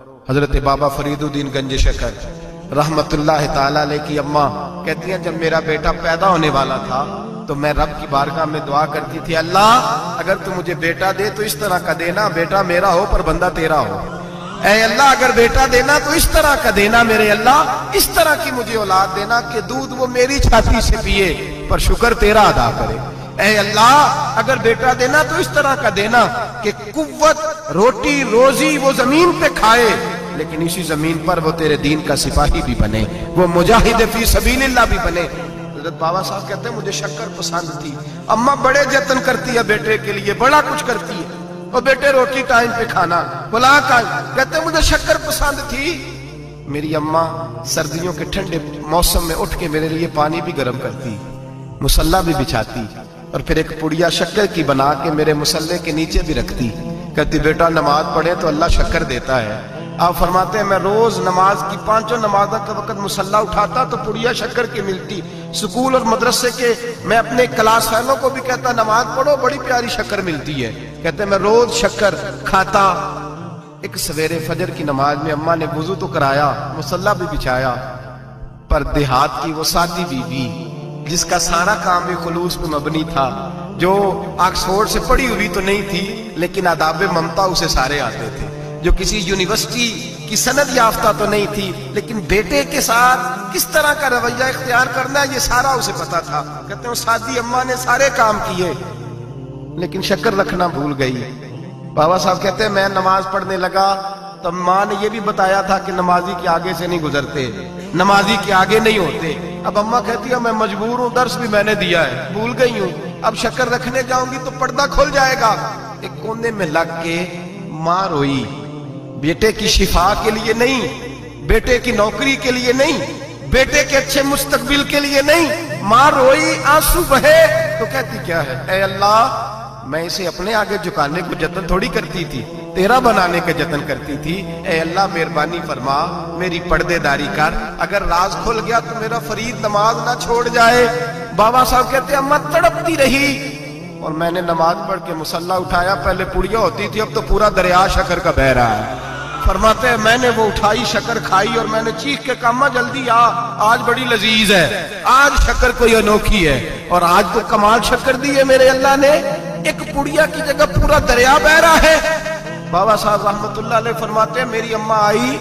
حضرت بابا فریدالدین گنج شکر رحمت اللہ تعالیٰ علیہ کی اماں کہتی ہیں جب میرا بیٹا پیدا ہونے والا تھا تو میں رب کی بارگاہ میں دعا کرتی تھی، اللہ اگر تو مجھے بیٹا دے تو اس طرح کا دینا بیٹا میرا ہو پر بندہ تیرا ہو، اے اللہ اگر بیٹا دینا تو اس طرح کا دینا میرے اللہ، اس طرح کی مجھے اولاد دینا کہ دودھ وہ میری چھاتی سے پیے پر شکر تیرا ادا کرے، اے اللہ اگر بیٹا دینا تو اس طرح کا دینا کہ قوت روٹی روزی وہ زمین پہ کھائے لیکن اسی زمین پر وہ تیرے دین کا سپاہی بھی بنے، وہ مجاہد فی سبیل اللہ بھی بنے۔ حضرت بابا صاحب کہتے ہیں مجھے شکر پسند تھی، اماں بڑے جتن کرتی ہے بیٹے کے لیے، بڑا کچھ کرتی ہے، اور بیٹے روٹی ٹائم پہ کھانا بلا کہتے ہیں مجھے شکر پسند تھی۔ میری اماں سردیوں کے ٹھنڈے موسم میں اٹھ کے میرے لیے پانی بھی گرم کرتی، مصلی بھی بچھاتی، اور پھر ایک پڑیا شکر کی بنا کے میرے مصلی کے نیچے بھی رکھتی، کہتی بیٹا نماز پڑھے تو اللہ شکر دیتا ہے۔ آپ فرماتے ہیں میں روز نماز کی 5 نمازوں کے وقت مصلی اٹھاتا تو پڑیا شکر کی ملتی، سکول اور مدرسے کے میں اپنے کلاس فیلوں کو بھی کہتا نماز پڑھو بڑی پیاری شکر ملتی ہے، کہتے ہیں میں روز شکر کھاتا۔ ایک سویرے فجر کی نماز میں اماں نے وضو تو کرایا، مصلی بھی بچھایا، پر دیہات کی وہ سادی بیوی جس کا سارا کام بھی خلوص پہ مبنی تھا، جو آکسفورڈ سے پڑھی ہوئی تو نہیں تھی لیکن آداب ممتا اسے سارے آتے تھے، جو کسی یونیورسٹی کی سند یافتہ تو نہیں تھی لیکن بیٹے کے ساتھ کس طرح کا رویہ اختیار کرنا ہے یہ سارا اسے پتا تھا، کہتے ہیں سادی اماں نے سارے کام کیے لیکن شکر رکھنا بھول گئی۔ بابا صاحب کہتے ہیں میں نماز پڑھنے لگا تو ماں نے یہ بھی بتایا تھا کہ نمازی کے آگے سے نہیں گزرتے، نمازی کے آگے نہیں ہوتے۔ اب اماں کہتی ہے میں مجبور ہوں، درس بھی میں نے دیا ہے، بھول گئی ہوں، اب شکر رکھنے جاؤں گی تو پردہ کھل جائے گا۔ ایک کونے میں لگ کے ماں روئی، بیٹے کی شفا کے لیے نہیں، بیٹے کی نوکری کے لیے نہیں، بیٹے کے اچھے مستقبل کے لیے نہیں، ماں روئی آنسو بہے تو کہتی کیا ہے، اے اللہ میں اسے اپنے آگے جھکانے کو جتن تھوڑی کرتی تھی، تیرا بنانے کا جتن کرتی تھی، اے اللہ مہربانی فرما میری پردے داری کر، اگر راز کھل گیا تو میرا فرید نماز نہ چھوڑ جائے۔ بابا صاحب کہتے ہیں اماں تڑپتی رہی اور میں نے نماز پڑھ کے مصلی اٹھایا، پہلے پڑیا ہوتی تھی اب تو پورا دریا شکر کا بہ رہا ہے۔ فرماتے ہیں میں نے وہ اٹھائی شکر کھائی اور میں نے چیخ کے کہا اماں جلدی آج بڑی لذیذ ہے، آج شکر کوئی انوکھی ہے، اور آج تو کمال شکر دی ہے میرے اللہ نے، ایک پڑیا کی جگہ پورا دریا بہ رہا ہے۔ بابا صاحب رحمت اللہ علیہ فرماتے ہیں میری اماں آئی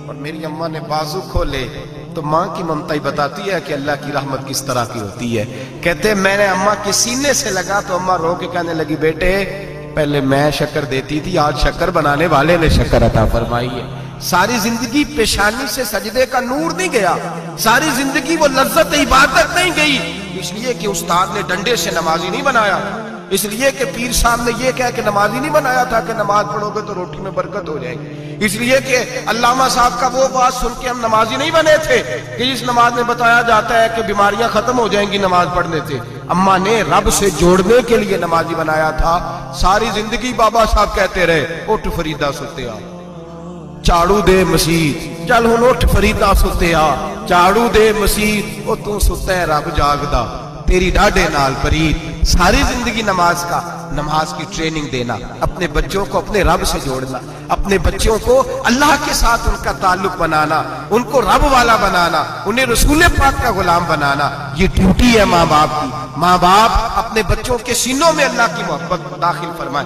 اور میری اماں نے بازو کھولے تو ماں کی ممتا ہی بتاتی ہے کہ اللہ کی رحمت کس طرح کی ہوتی ہے۔ کہتے ہیں میں نے اماں کے سینے سے لگا تو اماں رو کے کہنے لگی بیٹے پہلے میں شکر دیتی تھی، آج شکر بنانے والے نے شکر عطا فرمائی ہے۔ ساری زندگی پیشانی سے سجدے کا نور نہیں گیا، ساری زندگی وہ لذت عبادت نہیں گئی، اس لیے کہ استاد نے ڈنڈے سے نمازی نہیں بنایا، اس لیے کہ پیر صاحب نے یہ کہہ کہ نمازی نہیں بنایا تھا کہ نماز پڑھو گے تو روٹی میں برکت ہو جائے گی، اس لیے کہ علامہ صاحب کا وہ بات سن کے ہم نمازی نہیں بنے تھے کہ جس نماز میں بتایا جاتا ہے کہ بیماریاں ختم ہو جائیں گی نماز پڑھنے سے، اماں نے رب سے جوڑنے کے لیے نمازی بنایا تھا۔ ساری زندگی بابا صاحب کہتے رہے اٹھ فریدہ ستے آ، چاڑو دے مسیح، چل ہن اٹھ فریدہ ستے آ، چاڑو دے مسیح، او تو ستے ہے رب جاگدا تیری ڈاڈے نال پرید۔ ساری زندگی نماز کی ٹریننگ دینا، اپنے بچوں کو اپنے رب سے جوڑنا، اپنے بچوں کو اللہ کے ساتھ ان کا تعلق بنانا، ان کو رب والا بنانا، انہیں رسول پاک کا غلام بنانا، یہ ڈیوٹی ہے ماں باپ کی۔ ماں باپ اپنے بچوں کے سینوں میں اللہ کی محبت داخل فرمائے۔